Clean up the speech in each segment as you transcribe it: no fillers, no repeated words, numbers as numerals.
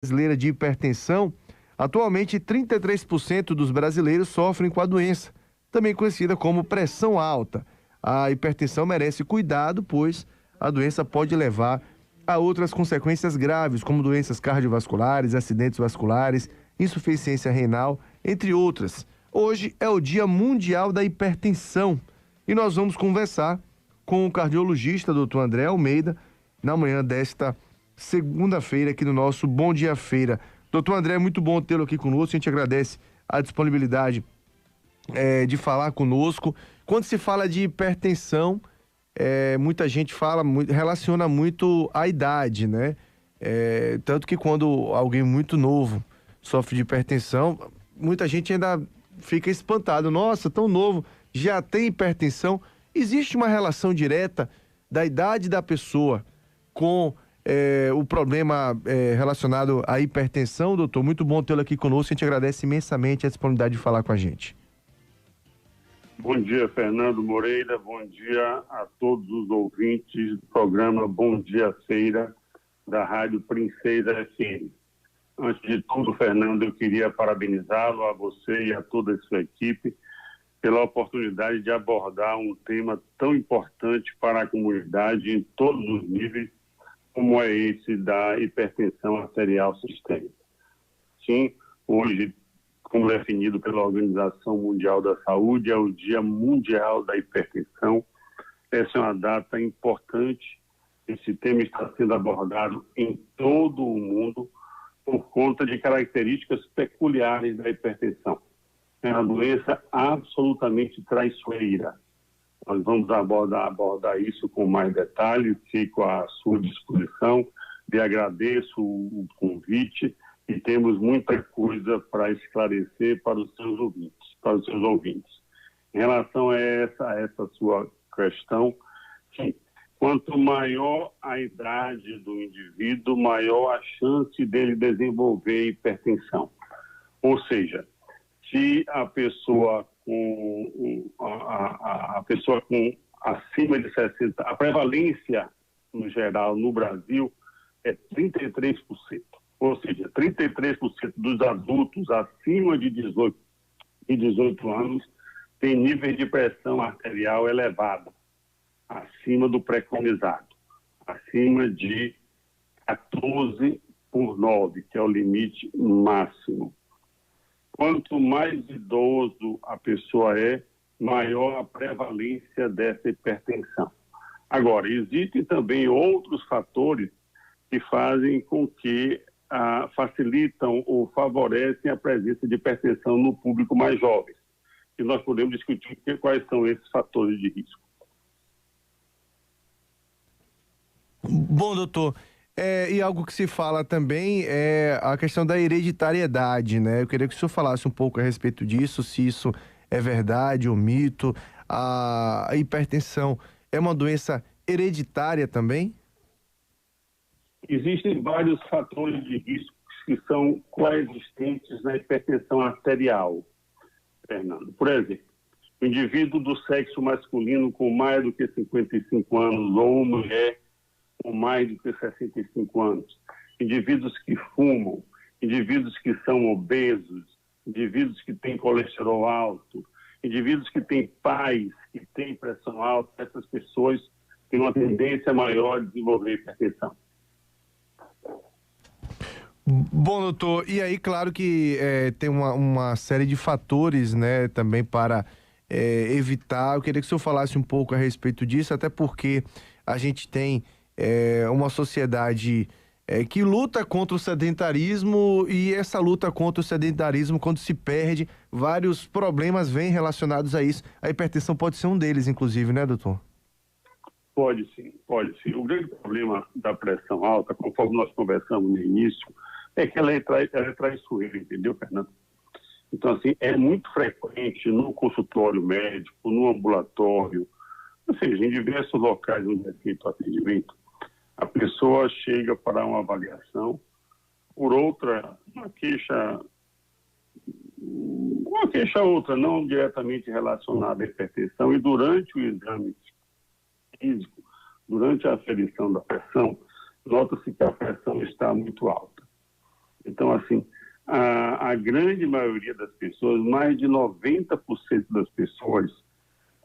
Brasileira de hipertensão, atualmente 33% dos brasileiros sofrem com a doença, também conhecida como pressão alta. A hipertensão merece cuidado, pois a doença pode levar a outras consequências graves, como doenças cardiovasculares, acidentes vasculares, insuficiência renal, entre outras. Hoje é o Dia Mundial da Hipertensão e nós vamos conversar com o cardiologista Dr. André Almeida na manhã desta segunda-feira aqui no nosso Bom Dia Feira. Doutor André, é muito bom tê-lo aqui conosco, a gente agradece a disponibilidade de falar conosco. Quando se fala de hipertensão, muita gente relaciona muito a idade, né? Tanto que quando alguém muito novo sofre de hipertensão, muita gente ainda fica espantado. Nossa, tão novo, já tem hipertensão. Existe uma relação direta da idade da pessoa com o problema relacionado à hipertensão, doutor? Muito bom tê-lo aqui conosco, a gente agradece imensamente a disponibilidade de falar com a gente. Bom dia, Fernando Moreira, bom dia a todos os ouvintes do programa Bom Dia Feira da Rádio Princesa FM. Antes de tudo, Fernando, eu queria parabenizá-lo, a você e a toda a sua equipe, pela oportunidade de abordar um tema tão importante para a comunidade em todos os níveis, como é esse da hipertensão arterial sistêmica. Sim, hoje, como definido pela Organização Mundial da Saúde, é o Dia Mundial da Hipertensão. Essa é uma data importante. Esse tema está sendo abordado em todo o mundo por conta de características peculiares da hipertensão. É uma doença absolutamente traiçoeira. Nós vamos abordar isso com mais detalhes, fico à sua disposição. Lhe agradeço o convite e temos muita coisa para esclarecer para os seus ouvintes. Em relação a essa sua questão, sim, quanto maior a idade do indivíduo, maior a chance dele desenvolver hipertensão. Ou seja, se a pessoa a pessoa com acima de 60, a prevalência no geral no Brasil é 33%. Ou seja, 33% dos adultos acima de 18 anos têm nível de pressão arterial elevada, acima do preconizado, acima de 14/9, que é o limite máximo. Quanto mais idoso a pessoa é, maior a prevalência dessa hipertensão. Agora, existem também outros fatores que fazem com que facilitam ou favorecem a presença de hipertensão no público mais jovem. E nós podemos discutir quais são esses fatores de risco. Bom, doutor, e algo que se fala também é a questão da hereditariedade, né? Eu queria que o senhor falasse um pouco a respeito disso, se isso é verdade ou mito. A hipertensão é uma doença hereditária também? Existem vários fatores de risco que são coexistentes na hipertensão arterial, Fernando. Por exemplo, o indivíduo do sexo masculino com mais do que 55 anos ou mulher com mais do que 65 anos, indivíduos que fumam, indivíduos que são obesos, indivíduos que têm colesterol alto, indivíduos que têm pais que têm pressão alta, essas pessoas têm uma tendência maior de desenvolver hipertensão. Bom, doutor, e aí, claro que tem uma série de fatores, né, também para evitar. Eu queria que o senhor falasse um pouco a respeito disso, até porque a gente tem uma sociedade que luta contra o sedentarismo, e essa luta contra o sedentarismo, quando se perde, vários problemas vêm relacionados a isso. A hipertensão pode ser um deles, inclusive, né, doutor? Pode sim, pode sim. O grande problema da pressão alta, conforme nós conversamos no início, é que ela é traiçoeira, entendeu, Fernando? Então, assim, é muito frequente no consultório médico, no ambulatório, ou seja, em diversos locais onde é feito o atendimento, a pessoa chega para uma avaliação, por outra, uma queixa outra, não diretamente relacionada à hipertensão, e durante o exame físico, durante a aferição da pressão, nota-se que a pressão está muito alta. Então, assim, a grande maioria das pessoas, mais de 90% das pessoas,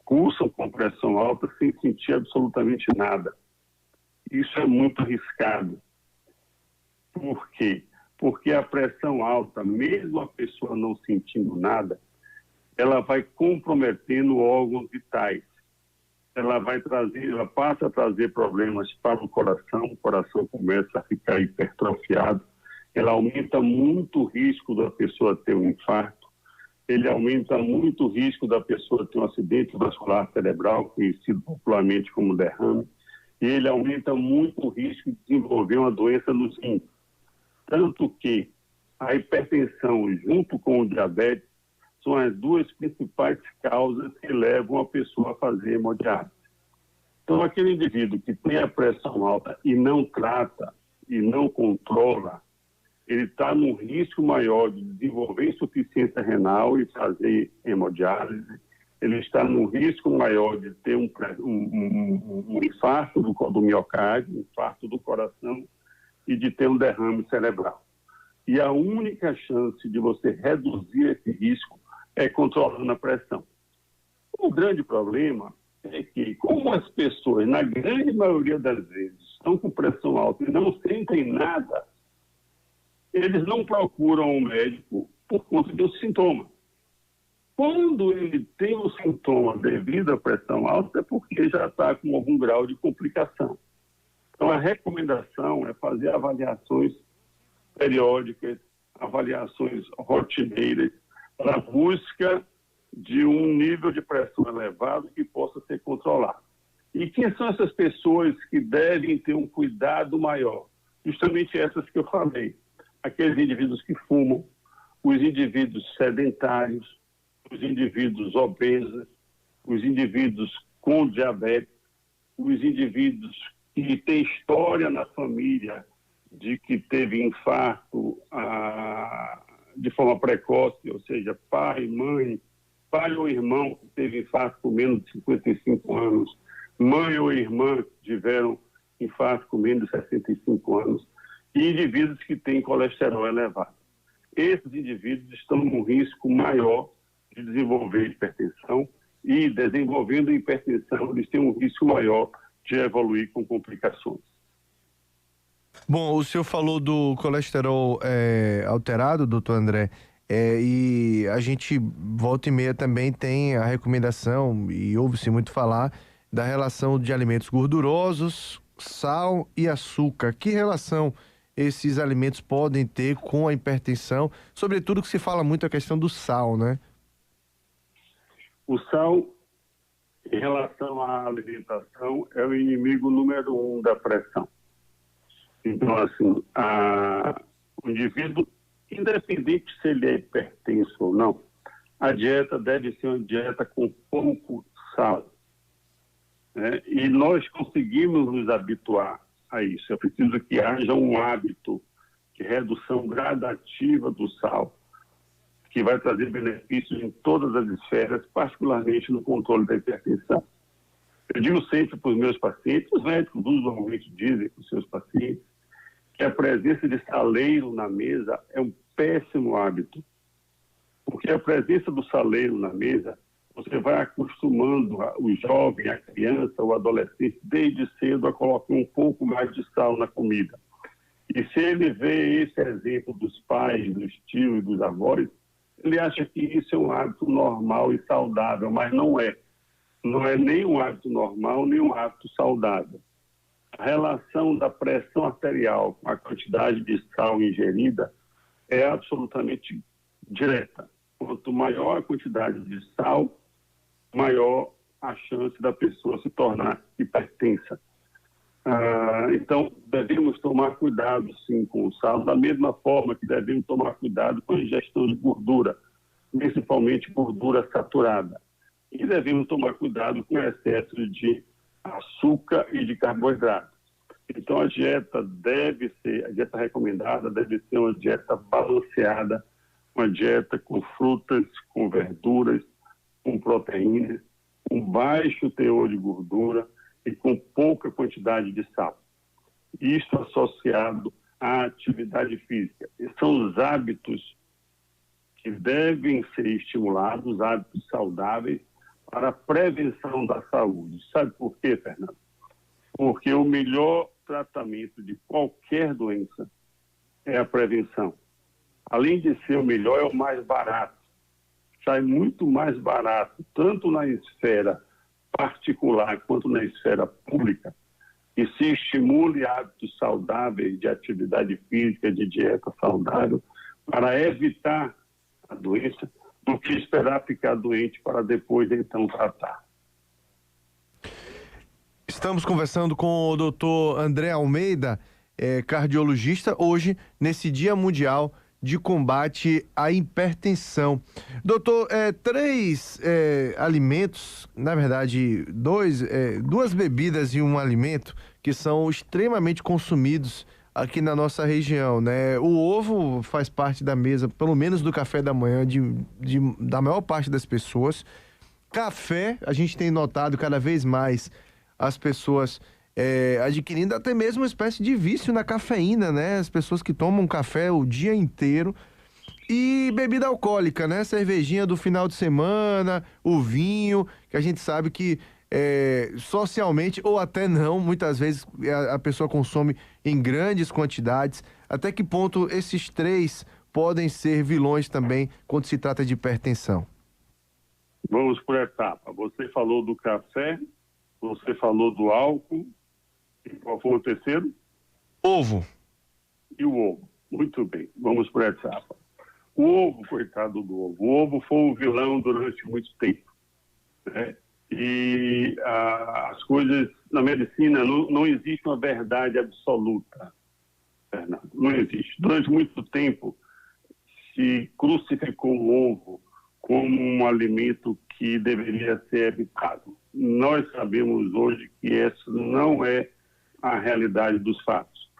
cursam com pressão alta sem sentir absolutamente nada. Isso é muito arriscado. Por quê? Porque a pressão alta, mesmo a pessoa não sentindo nada, ela vai comprometendo órgãos vitais. Ela passa a trazer problemas para o coração começa a ficar hipertrofiado, ela aumenta muito o risco da pessoa ter um infarto, ele aumenta muito o risco da pessoa ter um acidente vascular cerebral, conhecido popularmente como derrame, e ele aumenta muito o risco de desenvolver uma doença nos rins. Tanto que a hipertensão, junto com o diabetes, são as duas principais causas que levam a pessoa a fazer hemodiálise. Então, aquele indivíduo que tem a pressão alta e não trata, e não controla, ele está num risco maior de desenvolver insuficiência renal e fazer hemodiálise, ele está num risco maior de ter um infarto do miocárdio, um infarto do coração e de ter um derrame cerebral. E a única chance de você reduzir esse risco é controlando a pressão. O grande problema é que, como as pessoas, na grande maioria das vezes, estão com pressão alta e não sentem nada, eles não procuram um médico por conta de um sintoma. Quando ele tem um sintoma devido à pressão alta, é porque já está com algum grau de complicação. Então, a recomendação é fazer avaliações periódicas, avaliações rotineiras, para a busca de um nível de pressão elevado que possa ser controlado. E quem são essas pessoas que devem ter um cuidado maior? Justamente essas que eu falei. Aqueles indivíduos que fumam, os indivíduos sedentários, os indivíduos obesos, os indivíduos com diabetes, os indivíduos que têm história na família de que teve infarto de forma precoce, ou seja, pai, mãe, pai ou irmão que teve infarto com menos de 55 anos, mãe ou irmã que tiveram infarto com menos de 65 anos, e indivíduos que têm colesterol elevado. Esses indivíduos estão num risco maior de desenvolver hipertensão e, desenvolvendo hipertensão, eles têm um risco maior de evoluir com complicações. Bom, o senhor falou do colesterol alterado, doutor André, e a gente volta e meia também tem a recomendação, e ouve-se muito falar, da relação de alimentos gordurosos, sal e açúcar. Que relação esses alimentos podem ter com a hipertensão? Sobretudo que se fala muito a questão do sal, né? O sal, em relação à alimentação, é o inimigo número 1 da pressão. Então, assim, o indivíduo, independente se ele é hipertenso ou não, a dieta deve ser uma dieta com pouco sal. Né? E nós conseguimos nos habituar a isso. É preciso que haja um hábito de redução gradativa do sal, que vai trazer benefícios em todas as esferas, particularmente no controle da hipertensão. Eu digo sempre para os meus pacientes, os médicos usualmente dizem para os seus pacientes, que a presença de saleiro na mesa é um péssimo hábito. Porque a presença do saleiro na mesa, você vai acostumando o jovem, a criança, o adolescente, desde cedo a colocar um pouco mais de sal na comida. E se ele vê esse exemplo dos pais, dos tios, dos avós, ele acha que isso é um hábito normal e saudável, mas não é. Não é nem um hábito normal, nem um hábito saudável. A relação da pressão arterial com a quantidade de sal ingerida é absolutamente direta. Quanto maior a quantidade de sal, maior a chance da pessoa se tornar hipertensa. Então, devemos tomar cuidado, sim, com o sal, da mesma forma que devemos tomar cuidado com a ingestão de gordura, principalmente gordura saturada. E devemos tomar cuidado com o excesso de açúcar e de carboidrato. Então, a dieta recomendada deve ser uma dieta balanceada, uma dieta com frutas, com verduras, com proteínas, com baixo teor de gordura e com pouca quantidade de sal. Isso associado a atividade física. São os hábitos que devem ser estimulados, hábitos saudáveis, para a prevenção da saúde. Sabe por quê, Fernando? Porque o melhor tratamento de qualquer doença é a prevenção. Além de ser o melhor, é o mais barato. Sai muito mais barato, tanto na esfera particular quanto na esfera pública, que se estimule hábitos saudáveis de atividade física, de dieta saudável, para evitar a doença, do que esperar ficar doente para depois, então, tratar. Estamos conversando com o doutor André Almeida, cardiologista, hoje, nesse Dia Mundial de Combate à Hipertensão. Doutor, três alimentos, na verdade, duas bebidas e um alimento que são extremamente consumidos aqui na nossa região, né? O ovo faz parte da mesa, pelo menos do café da manhã, da maior parte das pessoas. Café, a gente tem notado cada vez mais as pessoas adquirindo até mesmo uma espécie de vício na cafeína, né? As pessoas que tomam café o dia inteiro. E bebida alcoólica, né? Cervejinha do final de semana, o vinho, que a gente sabe que socialmente, ou até não, muitas vezes a pessoa consome em grandes quantidades. Até que ponto esses três podem ser vilões também quando se trata de hipertensão? Vamos por etapa. Você falou do café, você falou do álcool, e qual foi o terceiro? Ovo. E o ovo. Muito bem, vamos por etapa. O ovo, coitado do ovo. O ovo foi um vilão durante muito tempo, né? E as coisas na medicina, não existe uma verdade absoluta, Fernando. Não existe. Durante muito tempo se crucificou o ovo como um alimento que deveria ser evitado. Nós sabemos hoje que essa não é a realidade dos fatos.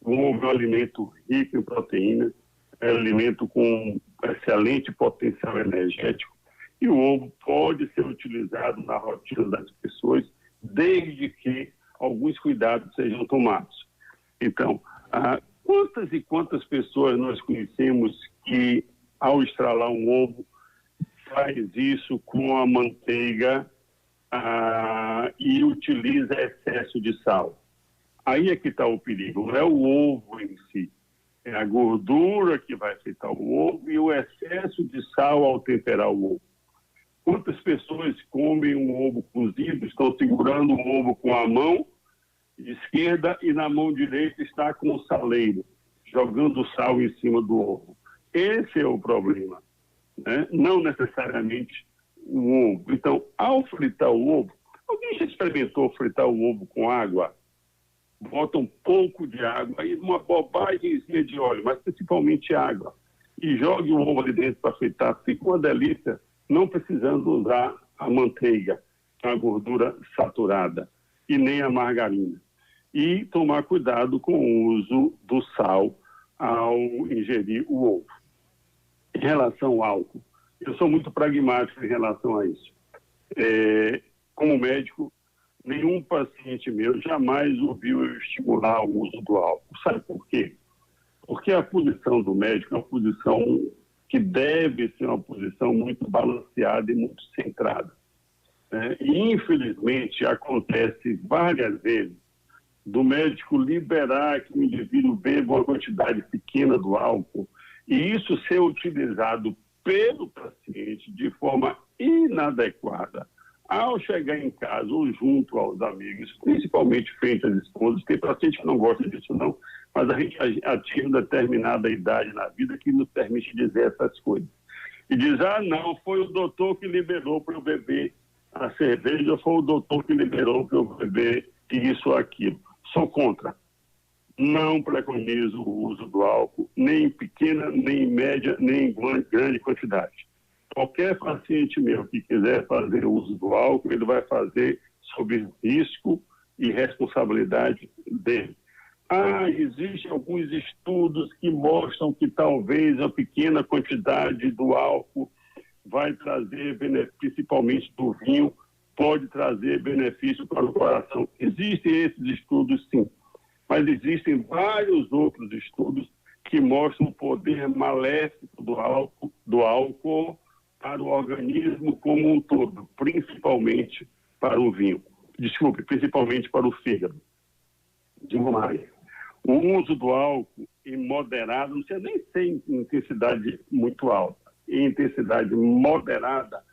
O ovo é um alimento rico em proteínas, é um alimento com excelente potencial energético, e o ovo pode ser utilizado na rotina das pessoas, desde que alguns cuidados sejam tomados. Então, quantas e quantas pessoas nós conhecemos que, ao estralar um ovo, faz isso com a manteiga e utiliza excesso de sal? Aí é que está o perigo, não é o ovo em si. É a gordura que vai afetar o ovo e o excesso de sal ao temperar o ovo. Quantas pessoas comem um ovo cozido, estão segurando o ovo com a mão esquerda e na mão direita está com o saleiro, jogando sal em cima do ovo? Esse é o problema, né? Não necessariamente o ovo. Então, ao fritar o ovo, alguém já experimentou fritar o ovo com água? Bota um pouco de água e uma bobagemzinha de óleo, mas principalmente água, e jogue o ovo ali dentro para fritar. Fica uma delícia, não precisando usar a manteiga, a gordura saturada, e nem a margarina. E tomar cuidado com o uso do sal ao ingerir o ovo. Em relação ao álcool, eu sou muito pragmático em relação a isso. Como médico, nenhum paciente meu jamais ouviu eu estimular o uso do álcool. Sabe por quê? Porque a posição do médico é uma posição que deve ser uma posição muito balanceada e muito centrada, né? E, infelizmente, acontece várias vezes do médico liberar que o indivíduo beba uma quantidade pequena do álcool e isso ser utilizado pelo paciente de forma inadequada. Ao chegar em casa ou junto aos amigos, principalmente frente às esposas, tem paciente que não gosta disso não, mas a gente atinge determinada idade na vida que nos permite dizer essas coisas. E diz, não, foi o doutor que liberou para eu beber a cerveja, foi o doutor que liberou para eu beber isso ou aquilo. Sou contra. Não preconizo o uso do álcool, nem em pequena, nem em média, nem em grande quantidade. Qualquer paciente meu que quiser fazer uso do álcool, ele vai fazer sob risco e responsabilidade dele. Existem alguns estudos que mostram que talvez a pequena quantidade do álcool vai trazer benefício, principalmente do vinho, pode trazer benefício para o coração. Existem esses estudos, sim. Mas existem vários outros estudos que mostram o poder maléfico do álcool para o organismo como um todo, principalmente para o vinho. Desculpe, principalmente para o fígado. Digo mais. O uso do álcool em moderado, não precisa nem ser em intensidade muito alta, em intensidade moderada,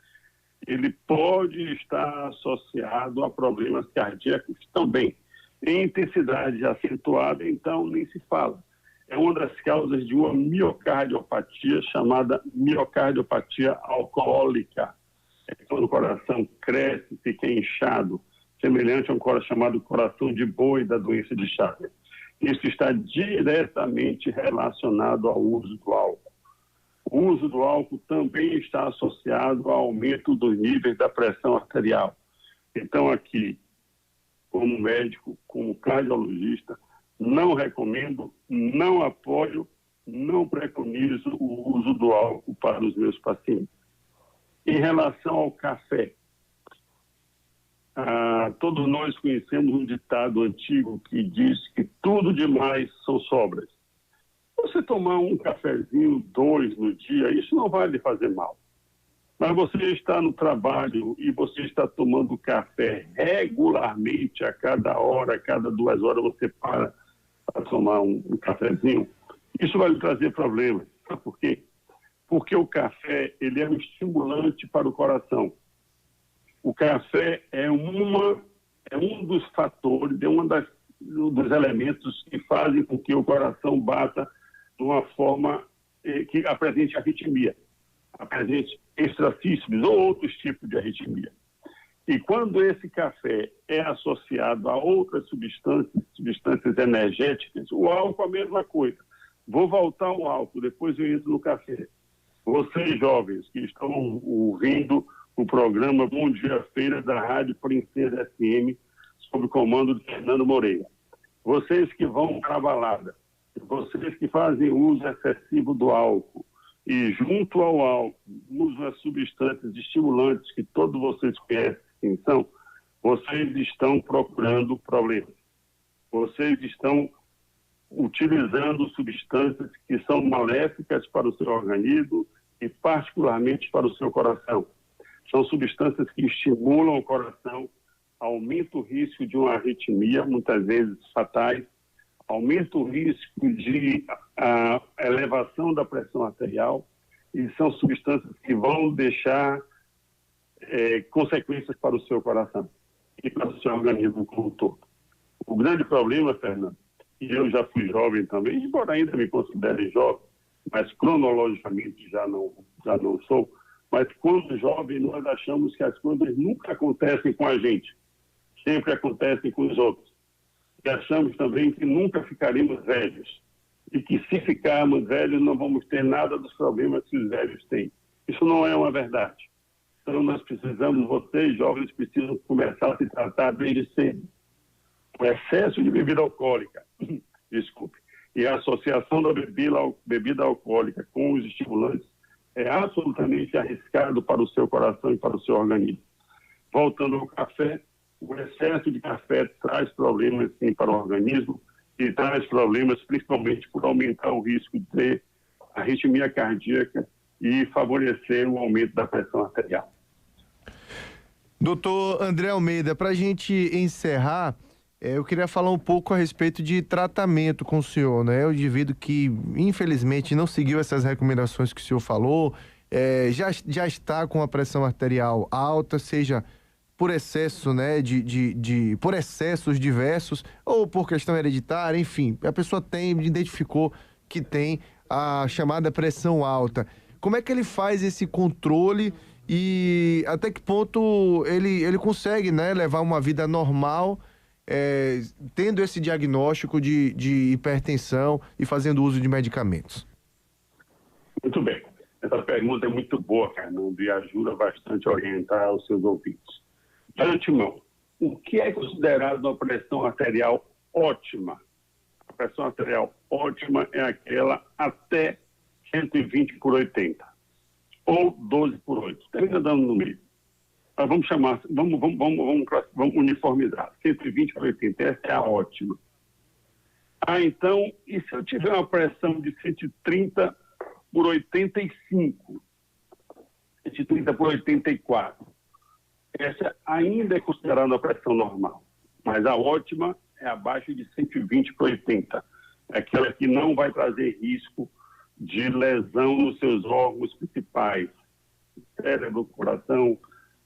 ele pode estar associado a problemas cardíacos também. Em intensidade acentuada, então, nem se fala. É uma das causas de uma miocardiopatia chamada miocardiopatia alcoólica. É quando o coração cresce, fica inchado, semelhante a um coração chamado coração de boi da doença de Chagas. Isso está diretamente relacionado ao uso do álcool. O uso do álcool também está associado ao aumento dos níveis da pressão arterial. Então, aqui, como médico, como cardiologista, não recomendo, não apoio, não preconizo o uso do álcool para os meus pacientes. Em relação ao café, todos nós conhecemos um ditado antigo que diz que tudo demais são sobras. Você tomar um cafezinho, 2 no dia, isso não vai lhe fazer mal. Mas você está no trabalho e você está tomando café regularmente, a cada hora, a cada 2 horas você para tomar um cafezinho, isso vai lhe trazer problemas. Sabe por quê? Porque o café, ele é um estimulante para o coração. O café é um dos fatores, dos elementos que fazem com que o coração bata de uma forma que apresente arritmia, apresente extrafícides ou outros tipos de arritmia. E quando esse café é associado a outras substâncias energéticas, o álcool é a mesma coisa. Vou voltar ao álcool, depois eu entro no café. Vocês jovens que estão ouvindo o programa Bom Dia Feira da Rádio Princesa FM, sob o comando de Fernando Moreira. Vocês que vão para a balada, vocês que fazem uso excessivo do álcool e junto ao álcool usam as substâncias estimulantes que todos vocês conhecem quem são, vocês estão procurando problemas. Vocês estão utilizando substâncias que são maléficas para o seu organismo e particularmente para o seu coração. São substâncias que estimulam o coração, aumentam o risco de uma arritmia, muitas vezes fatais, aumenta o risco de elevação da pressão arterial e são substâncias que vão deixar consequências para o seu coração e para o seu organismo como um todo. O grande problema, Fernando, e eu já fui jovem também, embora ainda me considere jovem, mas cronologicamente já não sou, mas quando jovem nós achamos que as coisas nunca acontecem com a gente, sempre acontecem com os outros. E achamos também que nunca ficaremos velhos. E que se ficarmos velhos não vamos ter nada dos problemas que os velhos têm. Isso não é uma verdade. Então nós precisamos, vocês jovens precisam começar a se tratar desde cedo. O excesso de bebida alcoólica, desculpe, e a associação da bebida alcoólica com os estimulantes é absolutamente arriscado para o seu coração e para o seu organismo. Voltando ao café, o excesso de café traz problemas, sim, para o organismo e traz problemas principalmente por aumentar o risco de arritmia cardíaca e favorecer o aumento da pressão arterial. Doutor André Almeida, para a gente encerrar, eu queria falar um pouco a respeito de tratamento com o senhor, né? O indivíduo que, infelizmente, não seguiu essas recomendações que o senhor falou, já está com a pressão arterial alta, seja por excesso, né, por excessos diversos, ou por questão hereditária, enfim, a pessoa identificou que tem a chamada pressão alta. Como é que ele faz esse controle e até que ponto ele consegue, né, levar uma vida normal, tendo esse diagnóstico de hipertensão e fazendo uso de medicamentos? Muito bem. Essa pergunta é muito boa, Fernando, e ajuda bastante a orientar os seus ouvintes. De antemão, o que é considerado uma pressão arterial ótima? A pressão arterial ótima é aquela até 120 por 80, ou 12 por 8, termina dando no meio. Mas vamos uniformizar, 120 por 80, essa é a ótima. Então, e se eu tiver uma pressão de 130 por 85, 130 por 84, essa ainda é considerada uma pressão normal, mas a ótima é abaixo de 120 por 80, é aquela que não vai trazer risco de lesão nos seus órgãos principais, cérebro, coração,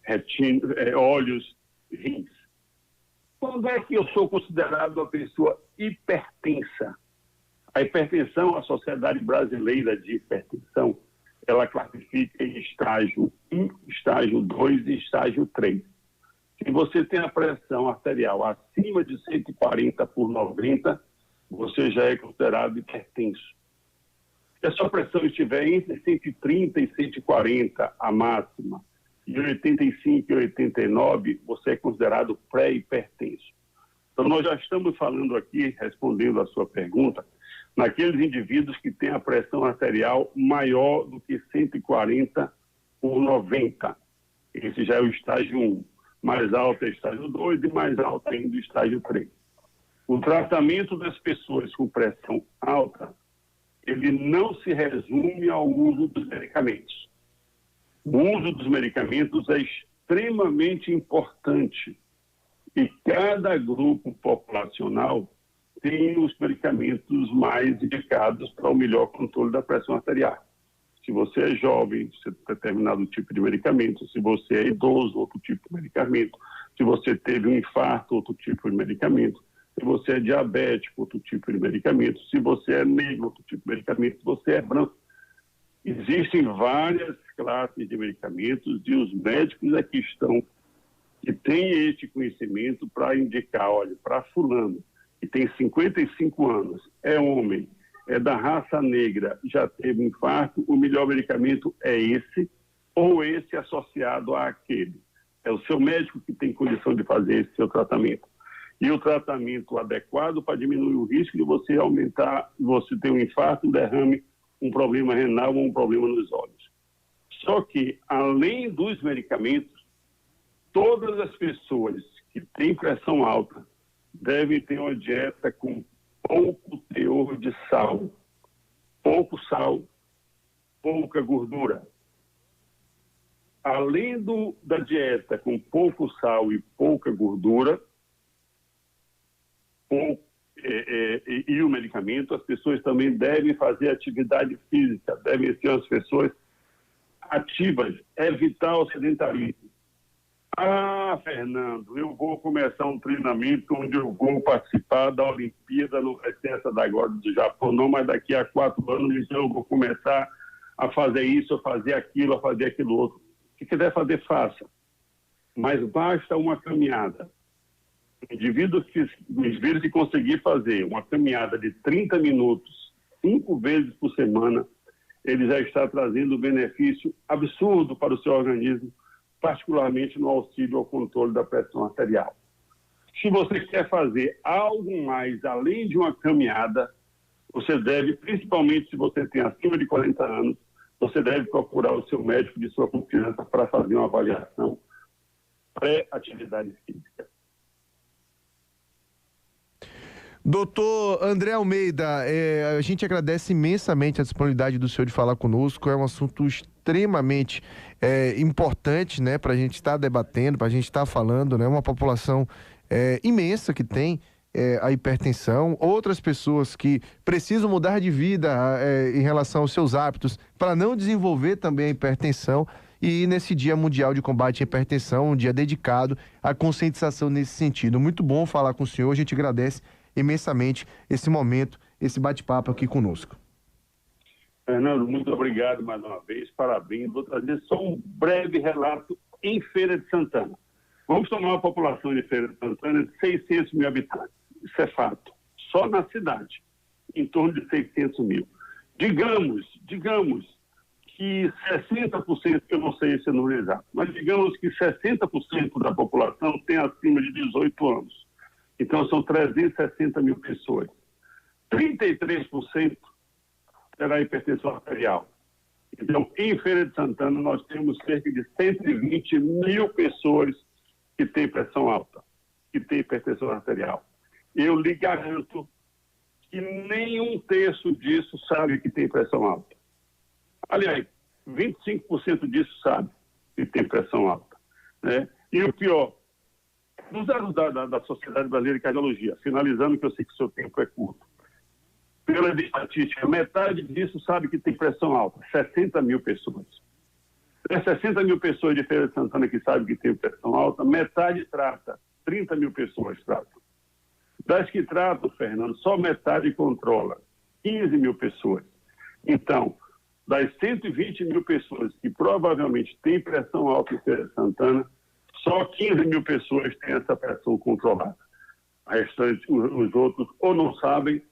retina, olhos, rins. Quando é que eu sou considerado uma pessoa hipertensa? A hipertensão, a Sociedade Brasileira de Hipertensão, ela classifica em estágio 1, estágio 2 e estágio 3. Se você tem a pressão arterial acima de 140 por 90, você já é considerado hipertenso. Se a sua pressão estiver entre 130 e 140, a máxima, e 85 e 89, você é considerado pré-hipertenso. Então, nós já estamos falando aqui, respondendo a sua pergunta, naqueles indivíduos que têm a pressão arterial maior do que 140 por 90. Esse já é o estágio 1. Mais alto é o estágio 2 e mais alto ainda o estágio 3. O tratamento das pessoas com pressão alta, ele não se resume ao uso dos medicamentos. O uso dos medicamentos é extremamente importante e cada grupo populacional tem os medicamentos mais indicados para o melhor controle da pressão arterial. Se você é jovem, você tem determinado tipo de medicamento. Se você é idoso, outro tipo de medicamento. Se você teve um infarto, outro tipo de medicamento. Se você é diabético, outro tipo de medicamento. Se você é negro, outro tipo de medicamento. Se você é branco. Existem várias classes de medicamentos e os médicos aqui estão que têm este conhecimento para indicar, olha, para fulano, que tem 55 anos, é homem, é da raça negra, já teve um infarto, o melhor medicamento é esse ou esse associado àquele. É o seu médico que tem condição de fazer esse seu tratamento. E o tratamento adequado para diminuir o risco de você aumentar, você ter um infarto, um derrame, um problema renal ou um problema nos olhos. Só que, além dos medicamentos, todas as pessoas que têm pressão alta devem ter uma dieta com pouco teor de sal, pouca gordura. Além da dieta com pouco sal e pouca gordura, e o medicamento, as pessoas também devem fazer atividade física, devem ser as pessoas ativas, evitar o sedentarismo. Ah, Fernando, eu vou começar um treinamento onde eu vou participar da Olimpíada, não vai ser essa da agora do Japão, não, mas daqui a 4 anos então eu vou começar a fazer isso, a fazer aquilo outro. O que quiser fazer, faça. Mas basta uma caminhada. O indivíduo que conseguir fazer uma caminhada de 30 minutos, 5 vezes por semana, ele já está trazendo um benefício absurdo para o seu organismo, particularmente no auxílio ao controle da pressão arterial. Se você quer fazer algo mais além de uma caminhada, você deve, principalmente se você tem acima de 40 anos, você deve procurar o seu médico de sua confiança para fazer uma avaliação pré-atividade física. Doutor André Almeida, a gente agradece imensamente a disponibilidade do senhor de falar conosco. É um assunto extremamente importante, né, para a gente estar debatendo, para a gente estar falando, né, uma população imensa que tem a hipertensão, outras pessoas que precisam mudar de vida em relação aos seus hábitos para não desenvolver também a hipertensão. E nesse Dia Mundial de Combate à Hipertensão, um dia dedicado à conscientização nesse sentido. Muito bom falar com o senhor, a gente agradece imensamente esse momento, esse bate-papo aqui conosco. Fernando, muito obrigado mais uma vez, parabéns. Vou trazer só um breve relato em Feira de Santana. Vamos tomar uma população de Feira de Santana de 600 mil habitantes. Isso é fato. Só na cidade, em torno de 600 mil. Digamos que 60%, eu não sei esse número exato, mas digamos que 60% da população tem acima de 18 anos. Então, são 360 mil pessoas. 33% terá hipertensão arterial. Então, em Feira de Santana, nós temos cerca de 120 mil pessoas que têm pressão alta, que têm hipertensão arterial. Eu lhe garanto que nem um terço disso sabe que tem pressão alta. Aliás, 25% disso sabe que tem pressão alta, né? E o pior, nos dados da Sociedade Brasileira de Cardiologia, finalizando, que eu sei que o seu tempo é curto, pela estatística, metade disso sabe que tem pressão alta, 60 mil pessoas. Das 60 mil pessoas de Feira de Santana que sabem que tem pressão alta, metade trata, 30 mil pessoas tratam. Das que tratam, Fernando, só metade controla, 15 mil pessoas. Então, das 120 mil pessoas que provavelmente têm pressão alta em Feira de Santana, só 15 mil pessoas têm essa pressão controlada. A restante, os outros ou não sabem,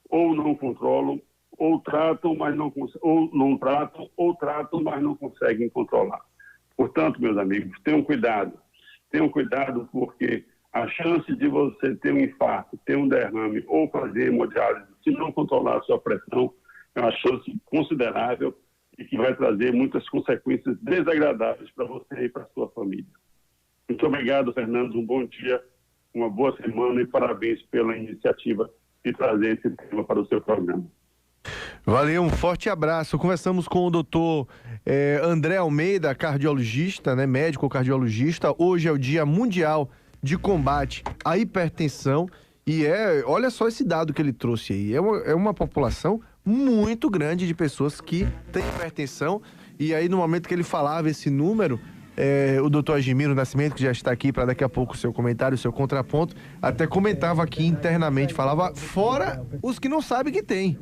ou não controlam, ou tratam, mas não tratam, ou tratam, mas não conseguem controlar. Portanto, meus amigos, tenham cuidado porque a chance de você ter um infarto, ter um derrame ou fazer hemodiálise, se não controlar a sua pressão, é uma chance considerável e que vai trazer muitas consequências desagradáveis para você e para a sua família. Muito obrigado, Fernando. Um bom dia, uma boa semana e parabéns pela iniciativa de trazer esse tema para o seu programa. Valeu, um forte abraço. Conversamos com o doutor André Almeida, cardiologista, né, médico cardiologista. Hoje é o Dia Mundial de Combate à Hipertensão e olha só esse dado que ele trouxe aí. É uma população muito grande de pessoas que têm hipertensão e aí no momento que ele falava esse número, o doutor Agimiro Nascimento, que já está aqui para daqui a pouco o seu comentário, o seu contraponto, até comentava aqui internamente, falava fora os que não sabem que tem,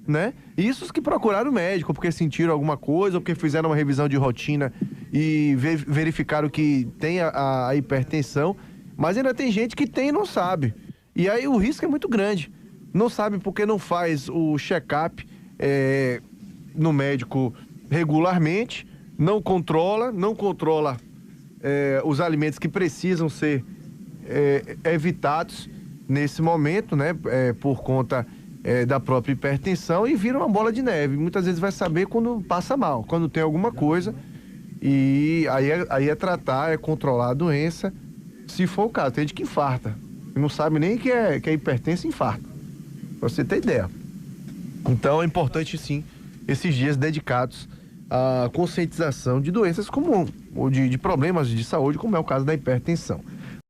né? Isso os que procuraram o médico porque sentiram alguma coisa ou porque fizeram uma revisão de rotina e verificaram que tem a hipertensão, mas ainda tem gente que tem e não sabe. E aí o risco é muito grande. Não sabe porque não faz o check-up no médico regularmente, não controla os alimentos que precisam ser evitados nesse momento, né? Por conta da própria hipertensão e vira uma bola de neve. Muitas vezes vai saber quando passa mal, quando tem alguma coisa e aí é tratar, é controlar a doença, se for o caso. Tem gente que infarta e não sabe nem que é hipertensa e infarta, pra você ter ideia. Então é importante sim esses dias dedicados à conscientização de doenças comuns ou de problemas de saúde, como é o caso da hipertensão.